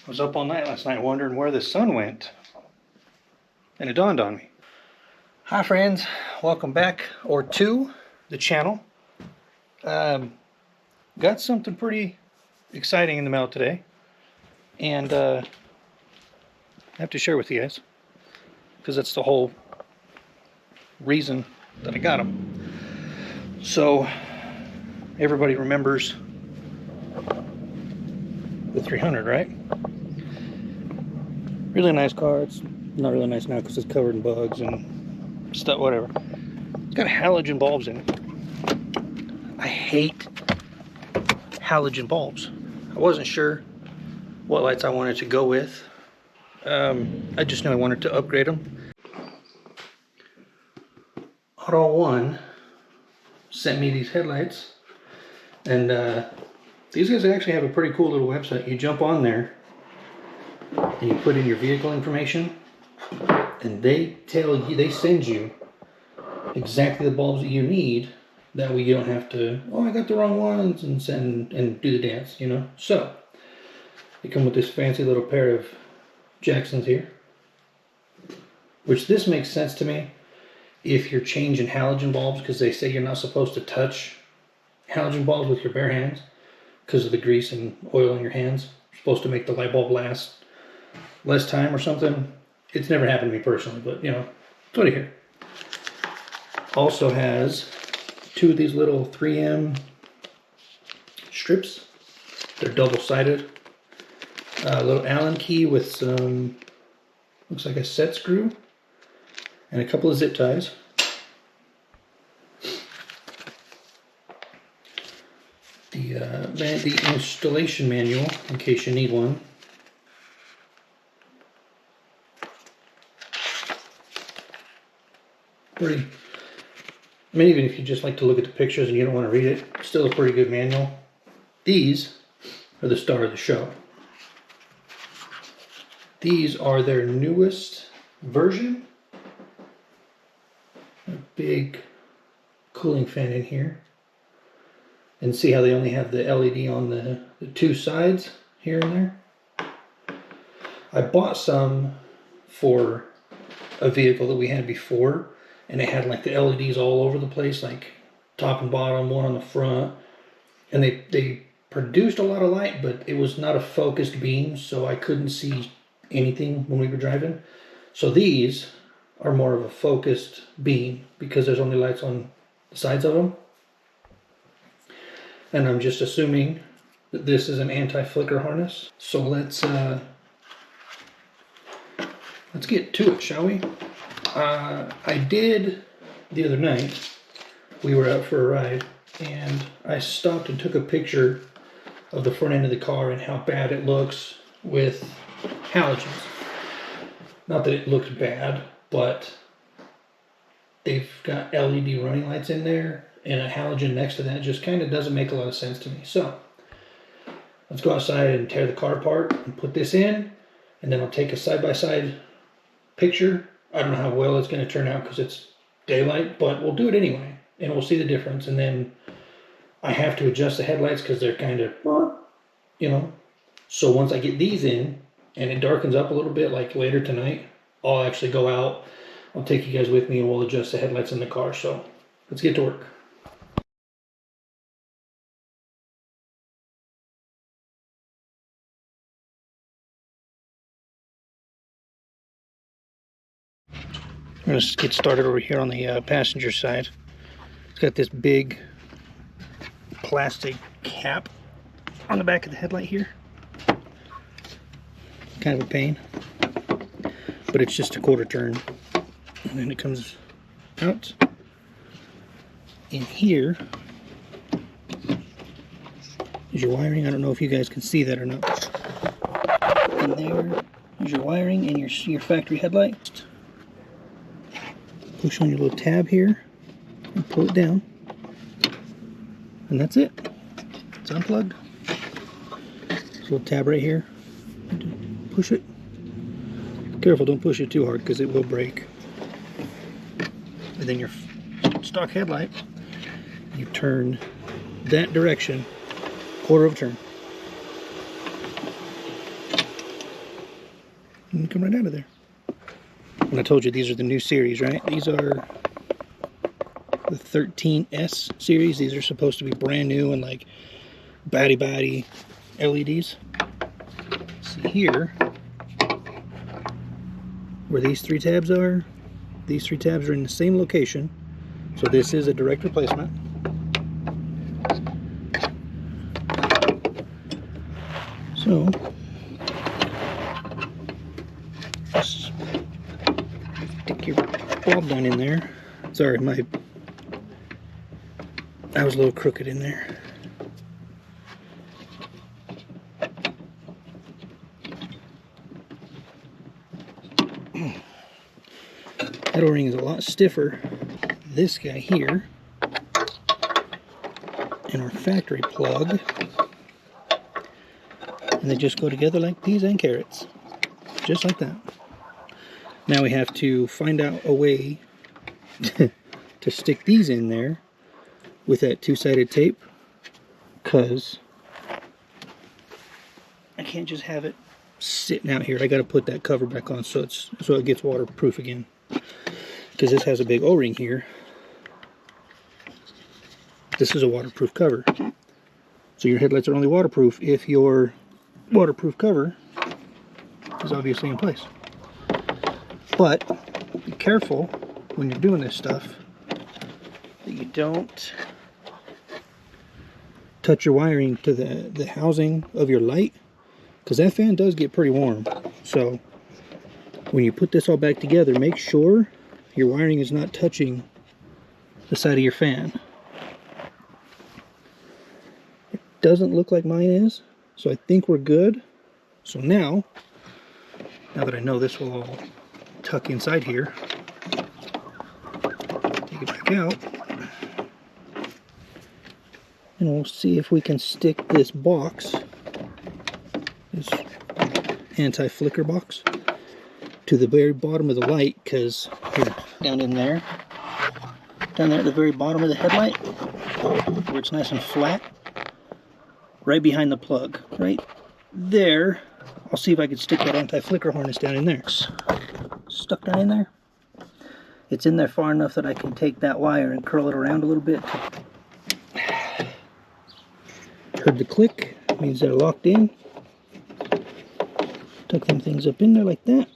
Was up all night last night wondering where the sun went, and it dawned on me. Hi friends, welcome back or to the channel. Got something pretty exciting in the mail today, and I have to share with you guys because that's the whole reason that I got them. So everybody remembers the 300, right? Really nice car. It's not really nice now because it's covered in bugs and stuff, whatever. It's got halogen bulbs in it. I hate halogen bulbs. I wasn't sure what lights I wanted to go with. I just knew I wanted to upgrade them. AUTOONE sent me these headlights, and these guys actually have a pretty cool little website. You jump on there and you put in your vehicle information, and they send you exactly the bulbs that you need. That way you don't have to, oh, I got the wrong ones, and send and do the dance, you know. So they come with this fancy little pair of Jacksons here, which this makes sense to me if you're changing halogen bulbs, because they say you're not supposed to touch halogen bulbs with your bare hands because of the grease and oil in your hands. You're supposed to make the light bulb last less time or something. It's never happened to me personally, but you know, it's what I hear. Also has two of these little 3M strips. They're double-sided. A little Allen key with some, looks like a set screw, and a couple of zip ties. The installation manual, in case you need one. Pretty, I mean, even if you just like to look at the pictures and you don't want to read it, it's still a pretty good manual. These are the star of the show. These are their newest version. A big cooling fan in here. And see how they only have the LED on the two sides here and there? I bought some for a vehicle that we had before, and it had like the LEDs all over the place, like top and bottom, one on the front. And they produced a lot of light, but it was not a focused beam, so I couldn't see anything when we were driving. So these are more of a focused beam because there's only lights on the sides of them. And I'm just assuming that this is an anti-flicker harness. So let's get to it, shall we? I did the other night. We were out for a ride, and I stopped and took a picture of the front end of the car and how bad it looks with halogens. Not that it looks bad, but they've got LED running lights in there, and a halogen next to that just kind of doesn't make a lot of sense to me. So let's go outside and tear the car apart and put this in, and then I'll take a side-by-side picture. I don't know how well it's going to turn out because it's daylight, but we'll do it anyway, and we'll see the difference. And then I have to adjust the headlights because they're kind of, you know. So once I get these in and it darkens up a little bit, like later tonight, I'll actually go out. I'll take you guys with me and we'll adjust the headlights in the car. So let's get to work. I'm going to get started over here on the passenger side. It's got this big plastic cap on the back of the headlight here. Kind of a pain, but it's just a quarter turn, and then it comes out. In here is your wiring. I don't know if you guys can see that or not. And there is your wiring and your factory headlight. Push on your little tab here and pull it down, and that's it. It's unplugged. This little tab right here. Push it. Careful, don't push it too hard because it will break. And then your stock headlight, you turn that direction, quarter of a turn. and come right out of there. And I told you these are the new series, right? These are the 13S series. These are supposed to be brand new and like body LEDs. See here, where these 3 tabs are, these 3 tabs are in the same location. So this is a direct replacement. So, just stick your bulb down in there. Sorry, I was a little crooked in there. That O-ring is a lot stiffer. This guy here, and our factory plug, and they just go together like peas and carrots, just like that. Now we have to find out a way to stick these in there with that 2-sided tape, because I can't just have it sitting out here. I got to put that cover back on so it gets waterproof again, because this has a big O-ring here. This is a waterproof cover, so your headlights are only waterproof if your waterproof cover is obviously in place. But be careful when you're doing this stuff that you don't touch your wiring to the housing of your light, because that fan does get pretty warm. So when you put this all back together, make sure your wiring is not touching the side of your fan. It doesn't look like mine is, so I think we're good. So now that I know this will all tuck inside here, take it back out, and we'll see if we can stick this box, this anti-flicker box, to the very bottom of the light, because here, down there at the very bottom of the headlight, where it's nice and flat, right behind the plug, right there, I'll see if I can stick that anti-flicker harness down in there. Stuck down in there. It's in there far enough that I can take that wire and curl it around a little bit. Heard the click, means they're locked in. Tuck them things up in there like that.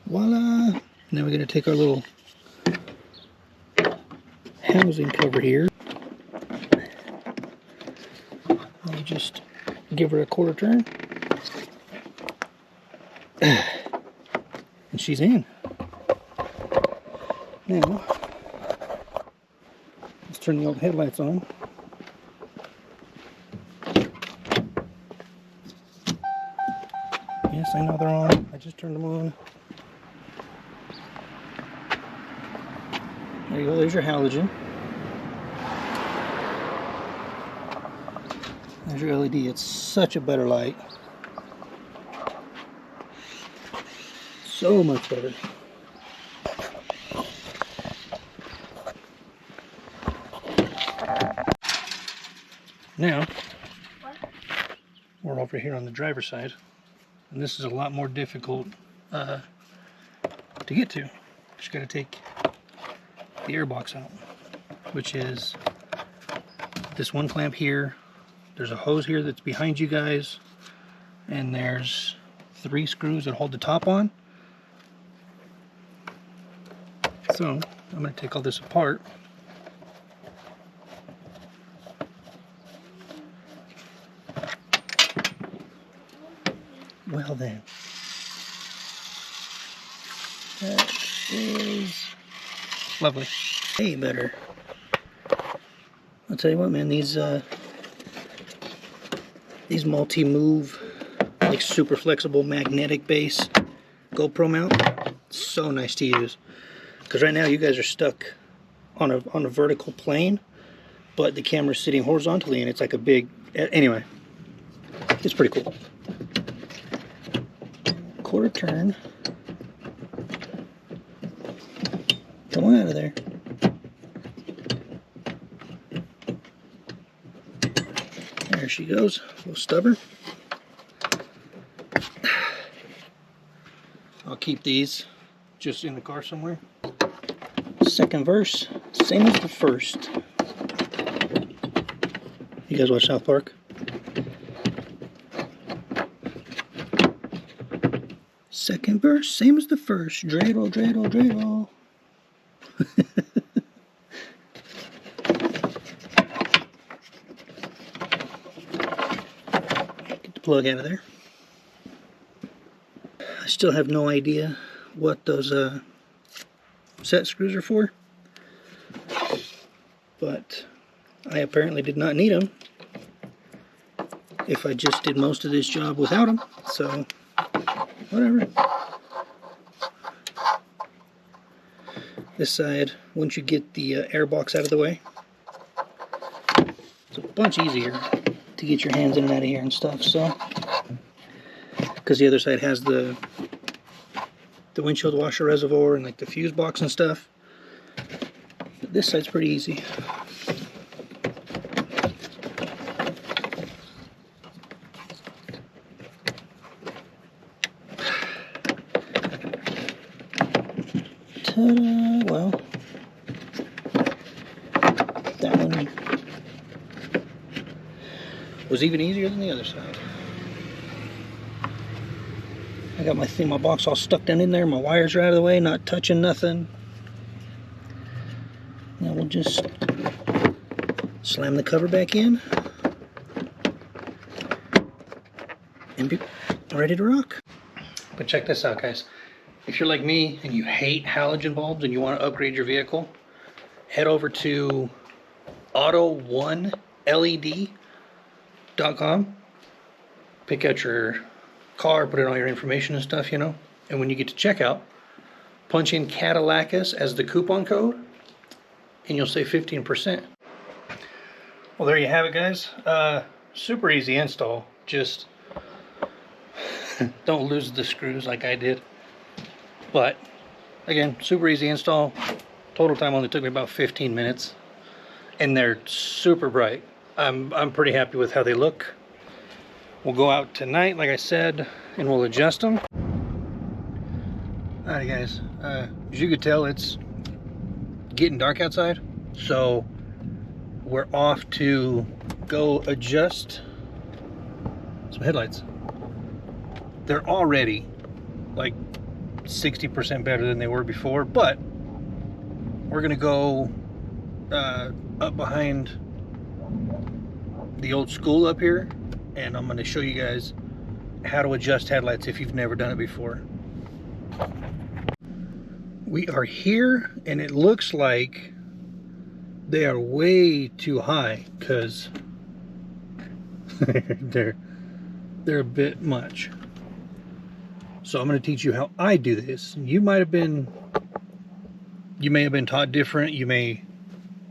Voila! Now we're going to take our little housing cover here. Let me just give her a quarter turn. And she's in. Now, let's turn the old headlights on. Yes, I know they're on. I just turned them on. There you go, there's your halogen. There's your LED. It's such a better light. So much better. Now, we're over here on the driver's side, and this is a lot more difficult to get to. Just got to take the air box out, which is this one clamp here. There's a hose here that's behind you guys, and there's 3 screws that hold the top on. So I'm going to take all this apart. Well then, that is lovely. Hey, better. I'll tell you what, man, these multi-move, like super flexible magnetic base GoPro mount, so nice to use. Because right now you guys are stuck on a vertical plane, but the camera's sitting horizontally, and it's like a big. Anyway, it's pretty cool. Quarter turn. Come on out of there. There she goes. A little stubborn. I'll keep these just in the car somewhere. Second verse, same as the first. You guys watch South Park? Second verse, same as the first. Dreidel, dreidel, dreidel. Get the plug out of there. I still have no idea what those set screws are for, but I apparently did not need them if I just did most of this job without them, so whatever. This side, once you get the air box out of the way, it's a bunch easier to get your hands in and out of here and stuff, so, because the other side has the windshield washer reservoir and like the fuse box and stuff. But this side's pretty easy. Ta-da! Well, that one was even easier than the other side. I got my box all stuck down in there. My wires are out of the way, not touching nothing. Now we'll just slam the cover back in and be ready to rock. But check this out, guys. If you're like me and you hate halogen bulbs and you want to upgrade your vehicle, head over to AUTOONE.com. Pick out your car, put in all your information and stuff, you know, and when you get to checkout, punch in Cadillacus as the coupon code and you'll save 15%. Well, there you have it, guys. Super easy install. Just don't lose the screws like I did. But again, super easy install. Total time only took me about 15 minutes, and they're super bright. I'm pretty happy with how they look. We'll go out tonight, like I said, and we'll adjust them. Alright guys, as you can tell, it's getting dark outside, so we're off to go adjust some headlights. They're already like 60% better than they were before, but we're gonna go up behind the old school up here, and I'm going to show you guys how to adjust headlights if you've never done it before. We are here, and it looks like they are way too high because they're a bit much. So I'm going to teach you how I do this. You may have been taught different. You may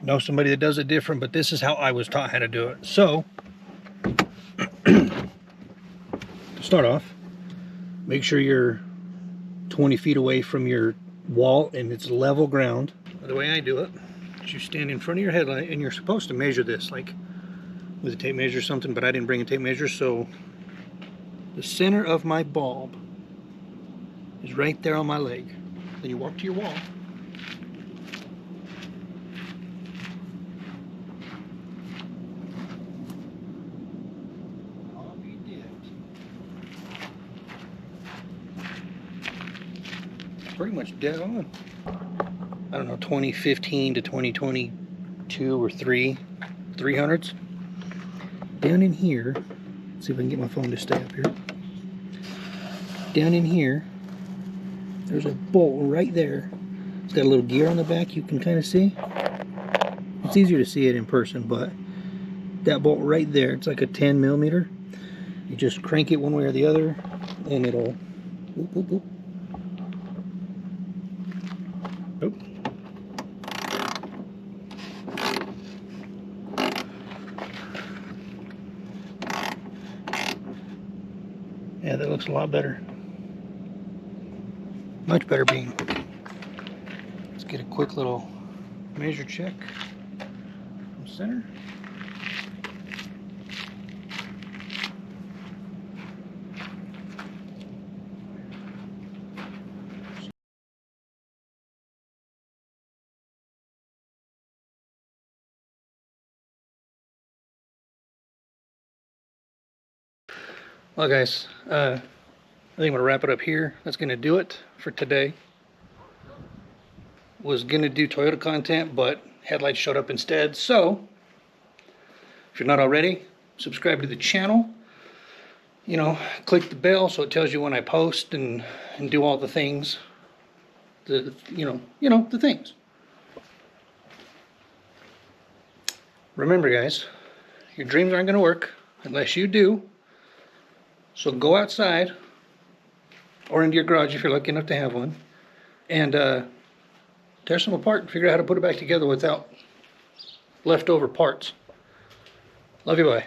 know somebody that does it different, but this is how I was taught how to do it. So to start off, make sure you're 20 feet away from your wall and it's level ground. The way I do it is you stand in front of your headlight, and you're supposed to measure this like with a tape measure or something, but I didn't bring a tape measure, so the center of my bulb is right there on my leg. Then you walk to your wall. Pretty much dead on. I don't know, 2015 to 2022 or 300s. Down in here, let's see if I can get my phone to stay up here. Down in here, there's a bolt right there. It's got a little gear on the back you can kind of see. It's easier to see it in person, but that bolt right there, it's like a 10 millimeter. You just crank it one way or the other, and it'll whoop, whoop, whoop. Oh. Yeah, that looks a lot better. Much better beam. Let's get a quick little measure check from center. Well, guys, I think I'm going to wrap it up here. That's going to do it for today. Was going to do Toyota content, but headlights showed up instead. So, if you're not already, subscribe to the channel. You know, click the bell so it tells you when I post and do all the things. The things. Remember, guys, your dreams aren't going to work unless you do. So go outside or into your garage if you're lucky enough to have one, and tear some apart and figure out how to put it back together without leftover parts. Love you, bye.